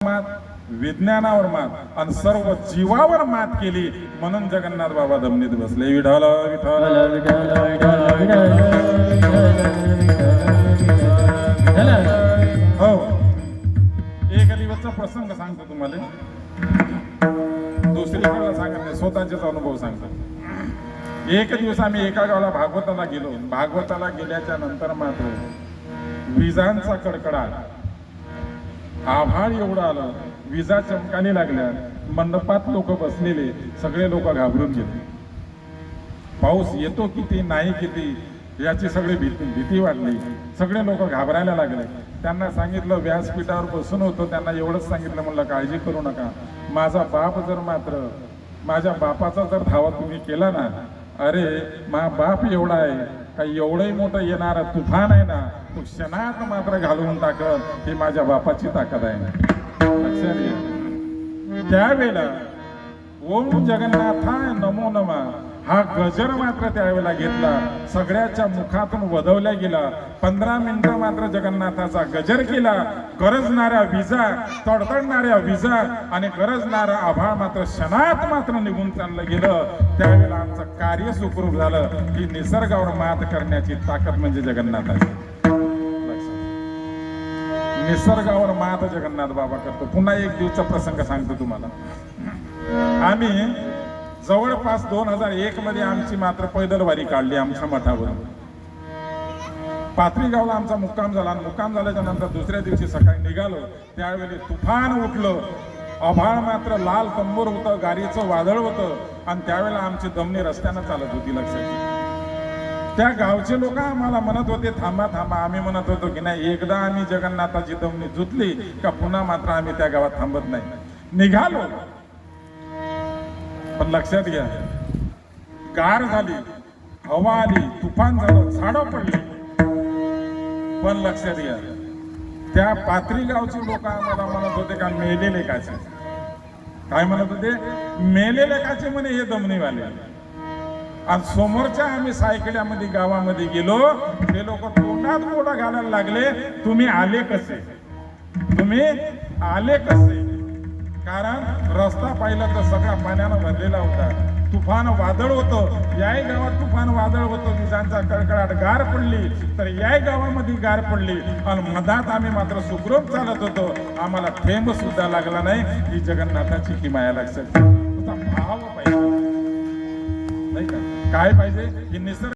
मात, विज्ञानावर मात आणि सर्व जीवावर मात केली म्हणून जगन्नाथ बाबा धमनीत बसले. विठ्ठल विठ्ठल हो. एक दिवसचा प्रसंग सांगतो तुम्हाला, दुसरीकडे सांगत नाही, स्वतःचेच अनुभव सांगतो. एक दिवस आम्ही एका गावाला भागवताला गेलो. भागवताला गेल्याच्या नंतर मात्र विजांचा कडकडाट, आभाळ एवढं आलं, विजा चमकाने लागल्या. मंडपात लोक बसलेले सगळे लोक घाबरून गेले. पाऊस येतो किती नाही किती याची सगळी भीती वाटली. सगळे लोक घाबरायला लागले. त्यांना सांगितलं, व्यासपीठावर बसून होतो, त्यांना एवढंच सांगितलं, म्हणलं काळजी करू नका. माझा बाप जर मात्र माझ्या बापाचा जर धावा तुम्ही केला ना, अरे मा बाप एवढा आहे का, एवढंही मोठं येणारा तुफान आहे ना, तो क्षणात मात्र घालवून टाकत, ही माझ्या बापाची ताकद आहे. लक्षात घ्या. त्यावेळेला ओम जगन्नाथाय नमो नमः हा गजर मात्र त्यावेळेला घेतला. सगळ्याच्या मुखातून वधवल्या गेला. 15 मिनिटं मात्र जगन्नाथाचा गजर केला. गरजणाऱ्या विजा, तडतडणाऱ्या विजा आणि गरजणारा आभाळ मात्र क्षणात मात्र निघून चाललं गेलं. त्यावेळेला आमचं कार्य सुखरूप झालं. की निसर्गावर मात करण्याची ताकद म्हणजे जगन्नाथाची. निसर्गावर मात जगन्नाथ बाबा करतो. पुन्हा एक दिवसचा प्रसंग सांगतो तुम्हाला. आम्ही जवळपास 2001 मध्ये आमची मात्र पैदल वारी काढली आमच्या मठावरून. पाथरी गावला आमचा मुक्काम झाला. मुक्काम झाल्याच्या नंतर दुसऱ्या दिवशी सकाळी निघालो. त्यावेळी तुफान उठलं. आभाळ मात्र लाल तंबूर होतं, गाडीचं वादळ होतं आणि त्यावेळेला आमची दमनी रस्त्यानं चालत होती. लक्षात. त्या गावचे लोक आम्हाला म्हणत होते, थांबा थांबा. आम्ही म्हणत होतो की नाही, एकदा आम्ही जगन्नाथाची दमनी जुतली का पुन्हा मात्र आम्ही त्या गावात थांबत नाही. निघालो. पण लक्षात घ्या, गार झाली, हवा आली, तुफान झालं, झाडं पडली. पण लक्षात घ्या, त्या पाथरी गावची लोक आम्हाला म्हणत होते का मेलेले काचे. काय म्हणत होते? मेलेले काचे म्हणे हे दमनीवाले. आणि समोरच्या आम्ही सायकल्यामध्ये गावामध्ये गेलो, ते लोक तोंडात मोठा घालायला लागले, तुम्ही आले कसे, तुम्ही आले कसे. कारण रस्ता पाहिला तर सगळा पाण्यानं भरलेला होता. तुफान वादळ होतं. याही गावात तुफान वादळ होतं. विजांचा कडकडाट, गार पडली तर याही गावामध्ये गार पडली. आणि मधात आम्ही मात्र सुखरूप चालत होतो. आम्हाला थेंब सुद्धा लागला नाही. ही जगन्नाथाची किमया. लक्षात. भाव पाहिजे नाही का, काय पाहिजे, ही निसर्ग